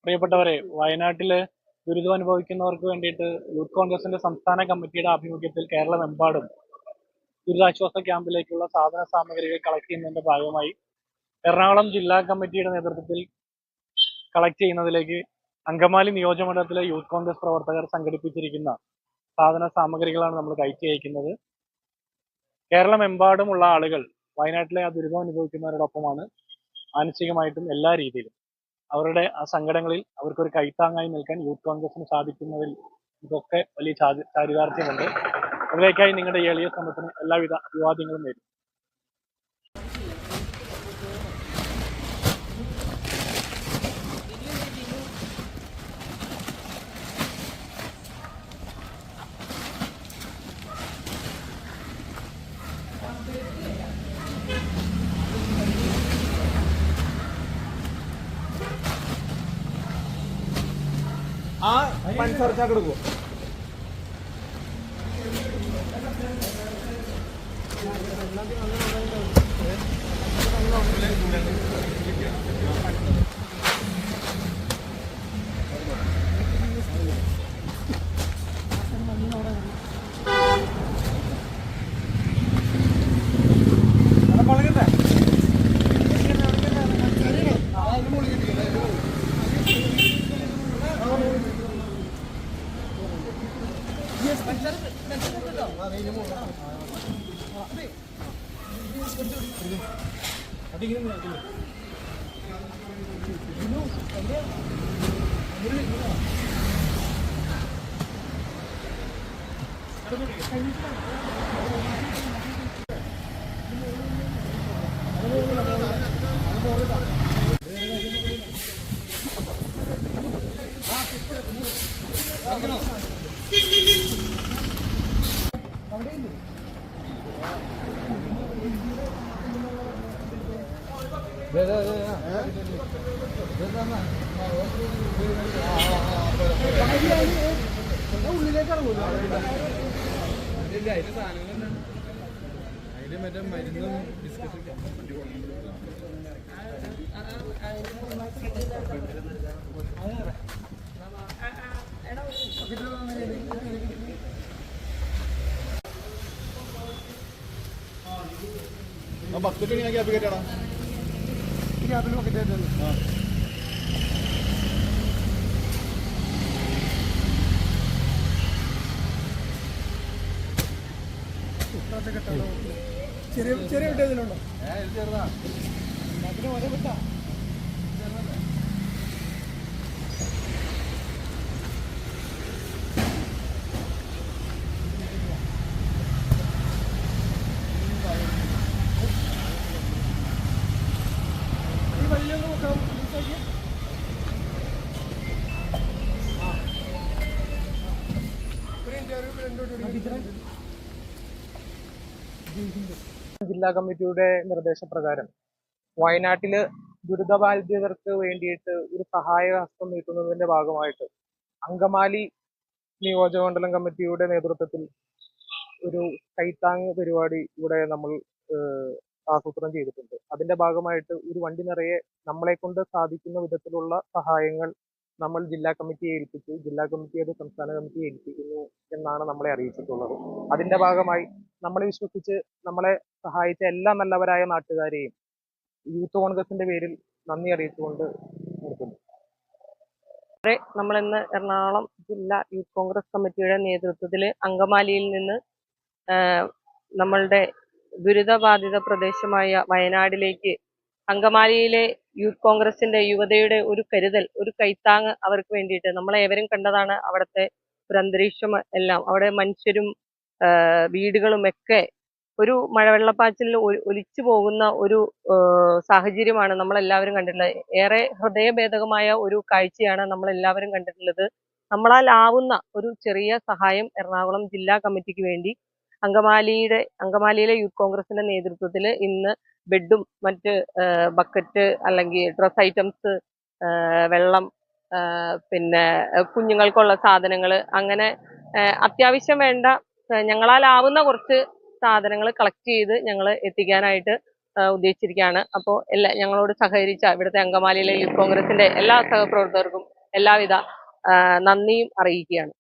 പ്രിയപ്പെട്ടവരെ, വയനാട്ടില് ദുരിതം അനുഭവിക്കുന്നവർക്ക് വേണ്ടിയിട്ട് യൂത്ത് കോൺഗ്രസിന്റെ സംസ്ഥാന കമ്മിറ്റിയുടെ ആഭിമുഖ്യത്തിൽ കേരളമെമ്പാടും ദുരിതാശ്വാസ ക്യാമ്പിലേക്കുള്ള സാധന സാമഗ്രികൾ കളക്ട് ചെയ്യുന്നതിന്റെ ഭാഗമായി എറണാകുളം ജില്ലാ കമ്മിറ്റിയുടെ നേതൃത്വത്തിൽ കളക്ട് ചെയ്യുന്നതിലേക്ക് അങ്കമാലി നിയോജകമണ്ഡലത്തിലെ യൂത്ത് കോൺഗ്രസ് പ്രവർത്തകർ സംഘടിപ്പിച്ചിരിക്കുന്ന സാധന സാമഗ്രികളാണ് നമ്മൾ കയറ്റി അയക്കുന്നത്. കേരളമെമ്പാടുമുള്ള ആളുകൾ വയനാട്ടിലെ ആ ദുരിതം അനുഭവിക്കുന്നവരോടൊപ്പമാണ്. മാനസികമായിട്ടും എല്ലാ രീതിയിലും അവരുടെ ആ സങ്കടങ്ങളിൽ അവർക്കൊരു കൈത്താങ്ങായി നിൽക്കാൻ യൂത്ത് കോൺഗ്രസിന് സാധിക്കുന്നതിൽ ഇതൊക്കെ വലിയ ചാരിതാർത്ഥ്യമുണ്ട്. അതിലേക്കായി നിങ്ങളുടെ എളിയ ശ്രമത്തിന് എല്ലാവിധ അഭിവാദ്യങ്ങളും നേരും. ആ പഞ്ചസാര ചാക്കെടുക്കോ? ഉള്ളിലേക്ക് ഇറങ്ങൂല. അതിന്റെ സാധനങ്ങൾ അതിന്റെ മറ്റേ മരുന്നും ബിസ്ക്കറ്റും ബക്കറ്റ് ഗ്യാപ്പ് കയറ്റാടാ. ഗ്യാപ്പിൽ ബക്കറ്റ് കയറ്റല്ലോ. ചെറിയ ചെറിയ വിട്ട ഇതിലുണ്ടോ? ചെറുതാ. അതിന് ഒരേ വിട്ട ഈ വലിയൊന്ന് നോക്കാം. ജില്ലാ കമ്മിറ്റിയുടെ നിർദ്ദേശപ്രകാരം വയനാട്ടില് ദുരിതബാധിതർക്ക് വേണ്ടിയിട്ട് ഒരു സഹായഹസ്തം നീട്ടുന്നതിന്റെ ഭാഗമായിട്ട് അങ്കമാലി നിയോജകമണ്ഡലം കമ്മിറ്റിയുടെ നേതൃത്വത്തിൽ ഒരു കൈത്താങ് പരിപാടി ഇവിടെ നമ്മൾ ആസൂത്രണം ചെയ്തിട്ടുണ്ട്. അതിന്റെ ഭാഗമായിട്ട് ഒരു വണ്ടി നിറയെ നമ്മളെ കൊണ്ട് സാധിക്കുന്ന വിധത്തിലുള്ള സഹായങ്ങൾ നമ്മൾ ജില്ലാ കമ്മിറ്റിയെ ഏൽപ്പിച്ചു. ജില്ലാ കമ്മിറ്റി അത് സംസ്ഥാന കമ്മിറ്റിയെ ഏൽപ്പിക്കുന്നു എന്നാണ് നമ്മളെ അറിയിച്ചിട്ടുള്ളത്. അതിന്റെ ഭാഗമായി നമ്മളെ വിശ്വസിച്ച് നമ്മളെ സഹായിച്ച എല്ലാ നല്ലവരായ നാട്ടുകാരെയും യൂത്ത് കോൺഗ്രസിന്റെ പേരിൽ നന്ദി അറിയിച്ചുകൊണ്ട് നിർത്തുന്നു. നമ്മളിന്ന് എറണാകുളം ജില്ലാ യൂത്ത് കോൺഗ്രസ് കമ്മിറ്റിയുടെ നേതൃത്വത്തിൽ അങ്കമാലിയിൽ നിന്ന് നമ്മളുടെ ദുരിതബാധിത പ്രദേശമായ വയനാടിലേക്ക് അങ്കമാലിയിലെ യൂത്ത് കോൺഗ്രസിന്റെ യുവതയുടെ ഒരു കരുതൽ, ഒരു കൈത്താങ് അവർക്ക് വേണ്ടിയിട്ട് നമ്മളേവരും കണ്ടതാണ് അവിടുത്തെ ഒരു അന്തരീക്ഷം എല്ലാം. അവിടെ മനുഷ്യരും വീടുകളും ഒക്കെ ഒരു മഴവെള്ളപ്പാച്ചിലിൽ ഒലിച്ചു പോകുന്ന ഒരു സാഹചര്യമാണ് നമ്മളെല്ലാവരും കണ്ടിട്ടുള്ളത്. ഏറെ ഹൃദയഭേദകമായ ഒരു കാഴ്ചയാണ് നമ്മളെല്ലാവരും കണ്ടിട്ടുള്ളത്. നമ്മളാൽ ആവുന്ന ഒരു ചെറിയ സഹായം എറണാകുളം ജില്ലാ കമ്മിറ്റിക്ക് വേണ്ടി അങ്കമാലിയിലെ യൂത്ത് കോൺഗ്രസിന്റെ നേതൃത്വത്തിൽ ഇന്ന് ബെഡും മറ്റ് ബക്കറ്റ് അല്ലെങ്കിൽ ഡ്രസ് ഐറ്റംസ്, വെള്ളം, പിന്നെ കുഞ്ഞുങ്ങൾക്കുള്ള സാധനങ്ങൾ, അങ്ങനെ അത്യാവശ്യം വേണ്ട ഞങ്ങളാലാവുന്ന കുറച്ച് സാധനങ്ങൾ കളക്ട് ചെയ്ത് ഞങ്ങൾ എത്തിക്കാനായിട്ട് ഉദ്ദേശിച്ചിരിക്കുകയാണ്. അപ്പോൾ ഞങ്ങളോട് സഹകരിച്ച ഇവിടുത്തെ അങ്കമാലിയിലെ യൂത്ത് കോൺഗ്രസിന്റെ എല്ലാ സഹപ്രവർത്തകർക്കും എല്ലാവിധ നന്ദിയും അറിയിക്കുകയാണ്.